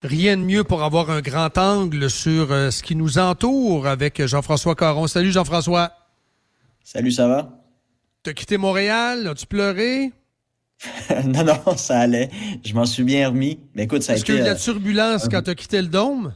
Rien de mieux pour avoir un grand angle sur ce qui nous entoure avec Jean-François Caron. Salut Jean-François. Salut, ça va? T'as quitté Montréal? As-tu pleuré? Non, non, ça allait. Je m'en suis bien remis. Mais écoute, ça a Est-ce qu'il y a été. eu de la turbulence quand t'as quitté le Dôme?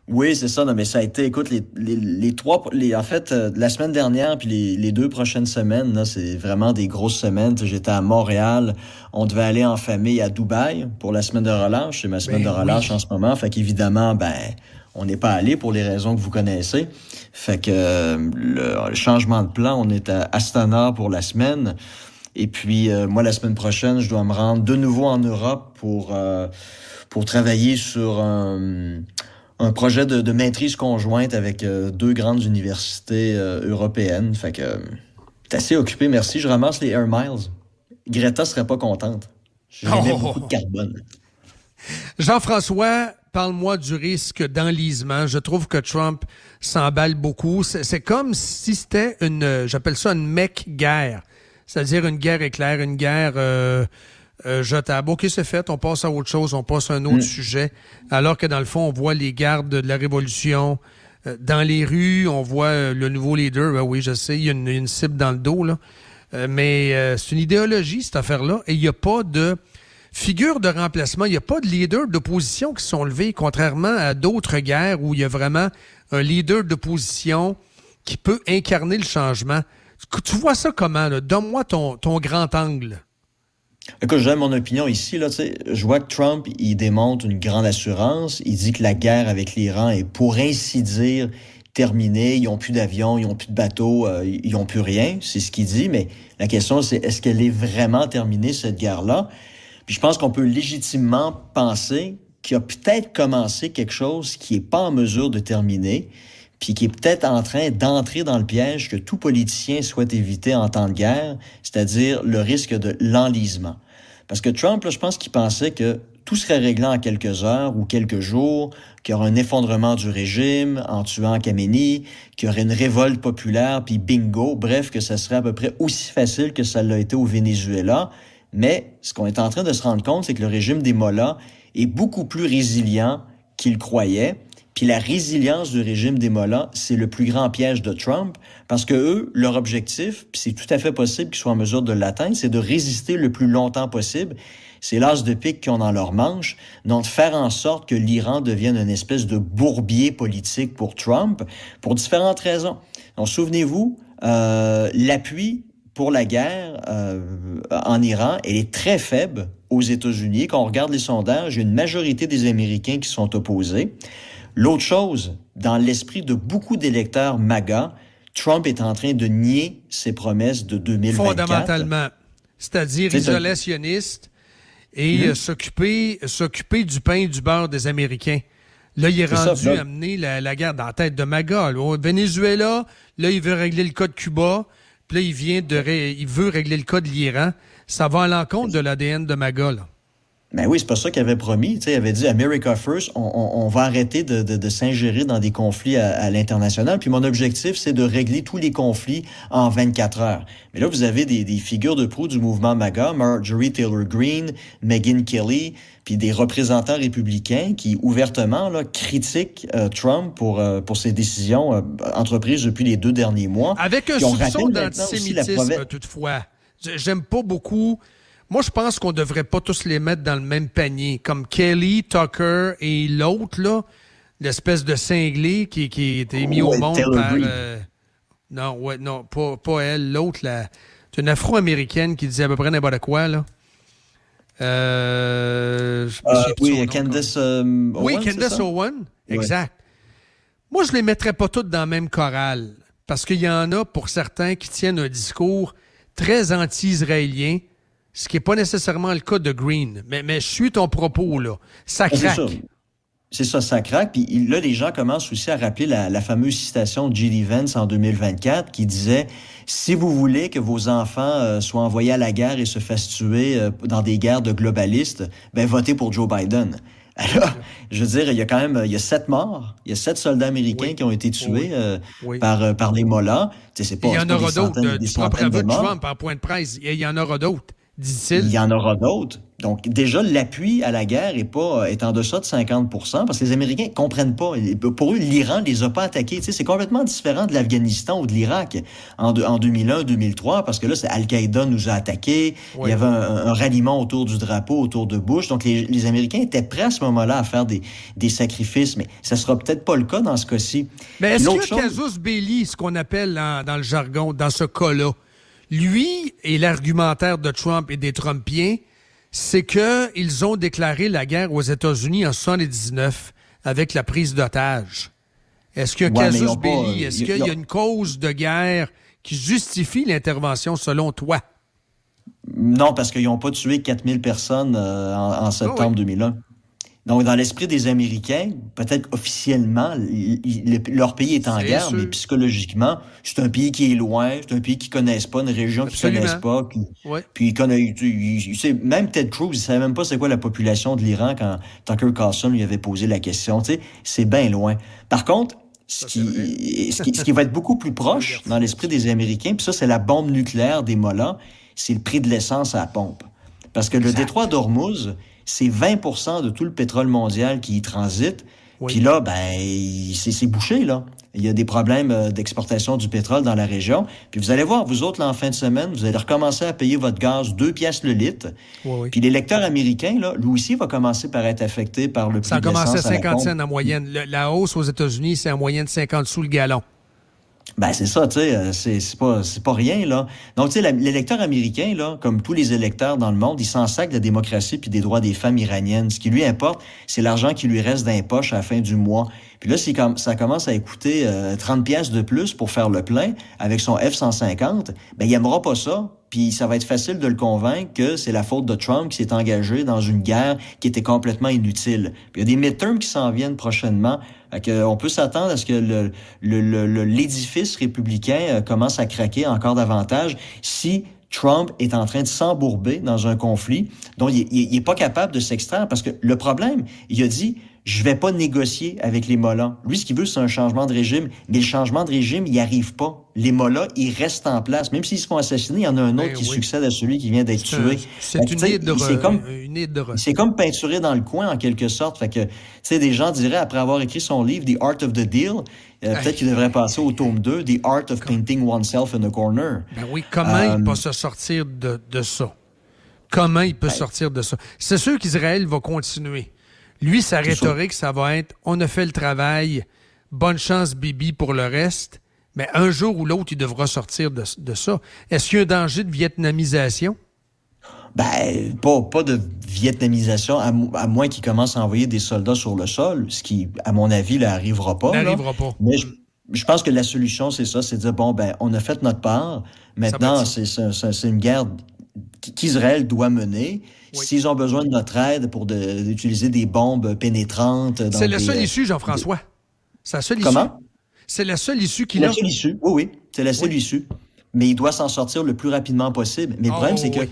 Oui, c'est ça. Non, mais ça a été. Écoute, en fait, la semaine dernière puis les deux prochaines semaines, là, c'est vraiment des grosses semaines. Tu sais, j'étais à Montréal. On devait aller en famille à Dubaï pour la semaine de relâche. C'est ma semaine de Ben relâche en oui. ce moment. Fait qu'évidemment, on n'est pas allé pour les raisons que vous connaissez. Fait que le changement de plan, on est à Astana pour la semaine. Et puis, moi, la semaine prochaine, je dois me rendre de nouveau en Europe pour travailler sur un projet de maîtrise conjointe avec deux grandes universités européennes. Fait que t'es assez occupé, merci. Je ramasse les Air Miles. Greta serait pas contente. J'émets beaucoup de Oh! carbone. Jean-François, parle-moi du risque d'enlisement. Je trouve que Trump s'emballe beaucoup. C'est comme si c'était j'appelle ça une mec-guerre. C'est-à-dire une guerre éclair, une guerre jetable. OK, c'est fait, on passe à autre chose, on passe à un autre sujet. Alors que dans le fond, on voit les gardes de la Révolution dans les rues, on voit le nouveau leader. Ben oui, je sais, il y a une cible dans le dos, là. Mais c'est une idéologie, cette affaire-là, et il n'y a pas de figure de remplacement, il n'y a pas de leader d'opposition qui sont levés, contrairement à d'autres guerres où il y a vraiment un leader d'opposition qui peut incarner le changement. Tu vois ça comment, là? Donne-moi ton grand angle. Écoute, j'ai mon opinion ici, là, tu sais, je vois que Trump, il démontre une grande assurance. Il dit que la guerre avec l'Iran est, pour ainsi dire, terminée. Ils n'ont plus d'avions, ils n'ont plus de bateaux, ils n'ont plus rien. C'est ce qu'il dit. Mais la question, c'est est-ce qu'elle est vraiment terminée, cette guerre-là? Puis je pense qu'on peut légitimement penser qu'il a peut-être commencé quelque chose qui n'est pas en mesure de terminer, puis qui est peut-être en train d'entrer dans le piège que tout politicien souhaite éviter en temps de guerre, c'est-à-dire le risque de l'enlisement. Parce que Trump, là, je pense qu'il pensait que tout serait réglé en quelques heures ou quelques jours, qu'il y aurait un effondrement du régime en tuant Khamenei, qu'il y aurait une révolte populaire, puis bingo, bref, que ça serait à peu près aussi facile que ça l'a été au Venezuela. Mais ce qu'on est en train de se rendre compte, c'est que le régime des Mollahs est beaucoup plus résilient qu'il croyait. Puis la résilience du régime des Mollahs, c'est le plus grand piège de Trump, parce que eux, leur objectif, puis c'est tout à fait possible qu'ils soient en mesure de l'atteindre, c'est de résister le plus longtemps possible. C'est l'as de pique qu'ils ont dans leur manche, donc de faire en sorte que l'Iran devienne une espèce de bourbier politique pour Trump, pour différentes raisons. Donc souvenez-vous, l'appui pour la guerre en Iran, elle est très faible aux États-Unis. Quand on regarde les sondages, il y a une majorité des Américains qui sont opposés. L'autre chose, dans l'esprit de beaucoup d'électeurs MAGA, Trump est en train de nier ses promesses de 2024. Fondamentalement. C'est-à-dire C'est ça. isolationniste et s'occuper du pain et du beurre des Américains. Là, il est C'est ça. rendu Là, à mener la guerre dans la tête de MAGA. Là. Au Venezuela, là, il veut régler le cas de Cuba. Puis là, il veut régler le cas de l'Iran. Ça va à l'encontre de l'ADN de MAGA, là. ben oui, c'est pas ça qu'il avait promis. Tu sais, il avait dit America First, on va arrêter de s'ingérer dans des conflits à l'international. Puis mon objectif, c'est de régler tous les conflits en 24 heures. Mais là, vous avez des figures de proue du mouvement MAGA, Marjorie Taylor Greene, Megyn Kelly, puis des représentants républicains qui ouvertement là, critiquent Trump pour ses décisions entreprises depuis les 2 derniers mois. Avec un Puis on soupçon rappelle maintenant aussi la d'antisémitisme, toutefois. J'aime pas beaucoup. Moi, je pense qu'on devrait pas tous les mettre dans le même panier. Comme Kelly, Tucker et l'autre, là, l'espèce de cinglé qui a été mis au monde Taylor par... Greene. non, ouais, non, pas elle. L'autre, là, c'est une Afro-Américaine qui disait à peu près n'importe quoi, là. Je me souviens plus de son Oui, nom, Candace oui, Owen, c'est Candace ça? Owen, Ouais. exact. Moi, je les mettrais pas toutes dans la même chorale. Parce qu'il y en a, pour certains, qui tiennent un discours très anti-israélien, ce qui n'est pas nécessairement le cas de Green. Mais je suis ton propos, là. Ça C'est ça. craque. C'est ça, ça craque. Puis là, les gens commencent aussi à rappeler la fameuse citation de J.D. Vance en 2024 qui disait « Si vous voulez que vos enfants soient envoyés à la guerre et se fassent tuer dans des guerres de globalistes, ben votez pour Joe Biden. » Alors, je veux dire, il y a quand même, il y a 7 morts, il y a 7 soldats américains Oui, qui ont été tués oui, oui. par les Mollahs. Tu sais, Et il y en c'est pas aura des d'autres. centaines, des Du propre centaines de aveu de morts. Trump en point de presse. Il y en aura d'autres. dit-il. Il y en aura d'autres. Donc, déjà, l'appui à la guerre est en deçà de 50%, parce que les Américains comprennent pas. Pour eux, l'Iran les a pas attaqués. Tu sais, c'est complètement différent de l'Afghanistan ou de l'Irak en 2001, 2003, parce que là, c'est Al-Qaïda nous a attaqués. Oui. Il y avait un ralliement autour du drapeau, autour de Bush. Donc, les Américains étaient prêts à ce moment-là à faire des sacrifices, mais ça sera peut-être pas le cas dans ce cas-ci. Mais est-ce que Casus Belli, ce qu'on appelle dans le jargon, dans ce cas-là, lui et l'argumentaire de Trump et des Trumpiens, c'est qu'ils ont déclaré la guerre aux États-Unis en 1979 avec la prise d'otages. Est-ce qu'il y a casus belli? Est-ce qu'il y a une cause de guerre qui justifie l'intervention selon toi? Non, parce qu'ils n'ont pas tué 4000 personnes en septembre 2001. Donc, dans l'esprit des Américains, peut-être officiellement, leur pays est en guerre, mais psychologiquement, c'est un pays qui est loin, c'est un pays qu'ils connaissent pas, une région qu'ils connaissent pas. Puis même Ted Cruz, il savait même pas c'est quoi la population de l'Iran quand Tucker Carlson lui avait posé la question. Tu sais, c'est bien loin. Par contre, ce qui va être beaucoup plus proche dans l'esprit des Américains, puis ça, c'est la bombe nucléaire des Mollahs, c'est le prix de l'essence à la pompe. Parce que le détroit d'Ormuz, c'est 20% de tout le pétrole mondial qui y transite. Oui. Puis là, c'est bouché, là. Il y a des problèmes d'exportation du pétrole dans la région. Puis vous allez voir, vous autres, là, en fin de semaine, vous allez recommencer à payer votre gaz 2 piastres le litre. Oui. Puis l'électeur américain, là, lui aussi, va commencer par être affecté par le prix de l'essence. Ça a commencé à 50 cents en moyenne. La hausse aux États-Unis, c'est en moyenne 50 sous le gallon. Ben, c'est ça, tu sais, c'est pas rien, là. Donc, tu sais, l'électeur américain, là, comme tous les électeurs dans le monde, il s'en sac de la démocratie puis des droits des femmes iraniennes. Ce qui lui importe, c'est l'argent qui lui reste dans les poches à la fin du mois. Puis là, ça commence à coûter 30 piastres de plus pour faire le plein avec son F-150, ben, il aimera pas ça. Puis ça va être facile de le convaincre que c'est la faute de Trump qui s'est engagé dans une guerre qui était complètement inutile. Puis il y a des midterms qui s'en viennent prochainement. On peut s'attendre à ce que l'édifice républicain commence à craquer encore davantage si Trump est en train de s'embourber dans un conflit dont il est pas capable de s'extraire. Parce que le problème, il a dit... Je vais pas négocier avec les Mollahs. Lui, ce qu'il veut, c'est un changement de régime. Mais le changement de régime, il arrive pas. Les Mollahs, ils restent en place. Même s'ils se font assassiner, il y en a un autre qui succède à celui qui vient d'être tué. C'est une idée de C'est comme peinturé dans le coin, en quelque sorte. Fait que, tu sais, des gens diraient, après avoir écrit son livre, The Art of the Deal, peut-être qu'il devrait passer au tome 2, The Art of Painting Oneself in a Corner. Ben oui, comment il peut se sortir de ça? Comment il peut sortir de ça? C'est sûr qu'Israël va continuer. Lui, sa rhétorique, ça va être « on a fait le travail, bonne chance Bibi pour le reste », mais un jour ou l'autre, il devra sortir de ça. Est-ce qu'il y a un danger de vietnamisation? Ben, pas de vietnamisation, à moins qu'il commence à envoyer des soldats sur le sol, ce qui, à mon avis, n'arrivera pas. N'arrivera pas. Mais je pense que la solution, c'est ça, c'est de dire, bon, ben, on a fait notre part, maintenant, c'est une guerre qu'Israël doit mener. Oui. S'ils ont besoin de notre aide pour d'utiliser des bombes pénétrantes... C'est la seule issue, Jean-François. C'est la seule issue. Comment? C'est la seule issue qu'il a. La seule issue, oui. C'est la seule issue. Mais il doit s'en sortir le plus rapidement possible. Mais le problème, c'est que...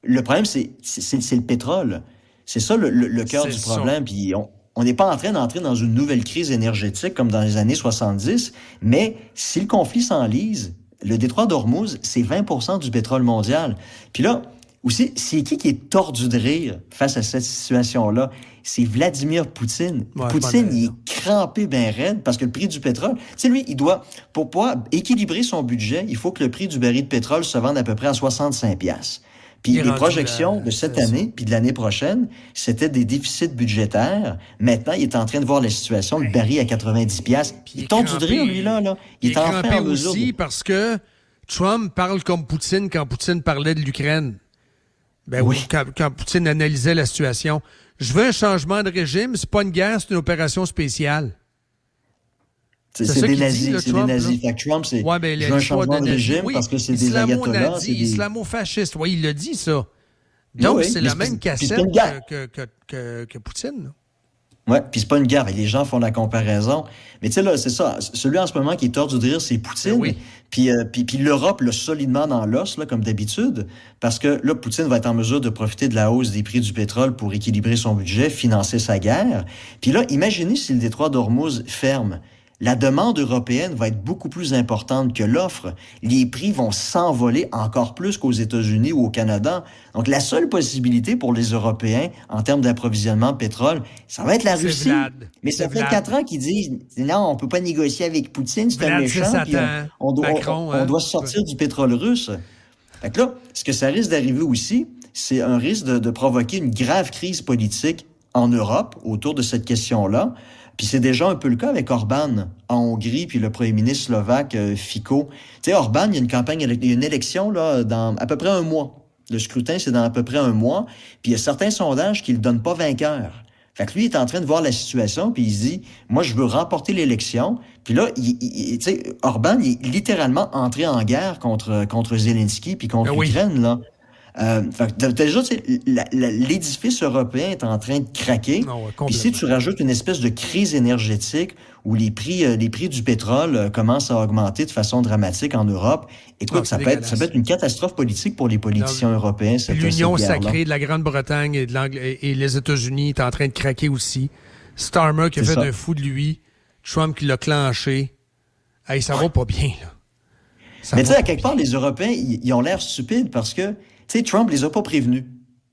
Le problème, c'est le pétrole. C'est ça le cœur du problème. Puis on n'est pas en train d'entrer dans une nouvelle crise énergétique comme dans les années 70, mais si le conflit s'enlise, le détroit d'Ormuz, c'est 20% du pétrole mondial. Puis là... Aussi, c'est qui est tordu de rire face à cette situation-là? C'est Vladimir Poutine. Ouais, Poutine, il est crampé bien raide parce que le prix du pétrole... Tu sais, lui, il doit... Pour pouvoir équilibrer son budget, il faut que le prix du baril de pétrole se vende à peu près à 65 $. Puis les projections de cette année puis de l'année prochaine, c'était des déficits budgétaires. Maintenant, il est en train de voir la situation, le baril à 90 $. Il est tordu de rire, lui, là. Il est enfin en mesure aussi parce que Trump parle comme Poutine quand Poutine parlait de l'Ukraine. Ben oui, quand Poutine analysait la situation. Je veux un changement de régime, c'est pas une guerre, c'est une opération spéciale. C'est des nazis, c'est des nazis. Fait que Trump, c'est je veux un changement de régime parce que c'est des ayatollahs. Islamo-fasciste, oui, il l'a dit, ça. Donc, c'est la même cassette que Poutine. Ouais, puis c'est pas une guerre. Les gens font la comparaison. Mais tu sais, là, c'est ça. Celui en ce moment qui est tordu de rire, c'est Poutine. Oui. Puis l'Europe l'a solidement dans l'os, là, comme d'habitude, parce que là, Poutine va être en mesure de profiter de la hausse des prix du pétrole pour équilibrer son budget, financer sa guerre. Puis là, imaginez si le détroit d'Ormuz ferme. la demande européenne va être beaucoup plus importante que l'offre. Les prix vont s'envoler encore plus qu'aux États-Unis ou au Canada. Donc, la seule possibilité pour les Européens, en termes d'approvisionnement de pétrole, ça va être la Russie. Mais ça fait 4 ans qu'ils disent, non, on peut pas négocier avec Poutine, c'est un méchant, puis on doit sortir du pétrole russe. Fait que là, ce que ça risque d'arriver aussi, c'est un risque de provoquer une grave crise politique en Europe autour de cette question-là. Puis c'est déjà un peu le cas avec Orban en Hongrie, puis le premier ministre slovaque Fico. Tu sais, Orban, il y a une campagne, il y a une élection là dans à peu près un mois. Le scrutin, c'est dans à peu près un mois. Puis il y a certains sondages qui le donnent pas vainqueur. Fait que lui, il est en train de voir la situation, puis il se dit, moi, je veux remporter l'élection. Puis là, tu sais, Orban, il est littéralement entré en guerre contre Zelensky, puis contre l'Ukraine, là. Déjà, l'édifice européen est en train de craquer. Puis si tu rajoutes une espèce de crise énergétique où les prix du pétrole commencent à augmenter de façon dramatique en Europe, écoute, ça peut être une catastrophe politique pour les politiciens européens. L'union sacrée de la Grande-Bretagne et les États-Unis est en train de craquer aussi. Starmer qui a fait un fou de lui. Trump qui l'a clenché. Hey, ça va pas bien, là. Mais tu sais, à quelque part, les Européens, ils ont l'air stupides parce que tu sais, Trump les a pas prévenus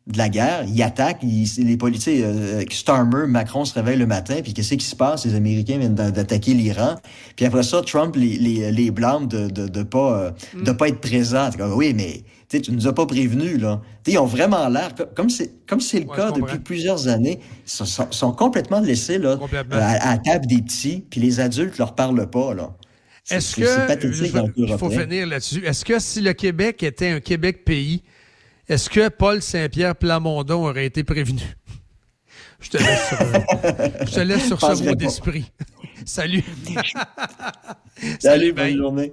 de la guerre. Il attaque, les policiers, Starmer, Macron se réveille le matin, puis qu'est-ce qui se passe? Les Américains viennent d'attaquer l'Iran. Puis après ça, Trump les blâme de pas être présents. Oui, mais tu nous as pas prévenus, là. T'sais, ils ont vraiment l'air, comme c'est le cas depuis plusieurs années, ils sont complètement laissés là, à la table des petits, puis les adultes leur parlent pas, là. Est-ce que, il faut finir là-dessus, est-ce que si le Québec était un Québec pays, est-ce que Paul Saint-Pierre Plamondon aurait été prévenu? Je te laisse sur ce mot d'esprit. Salut. Salut, bonne journée.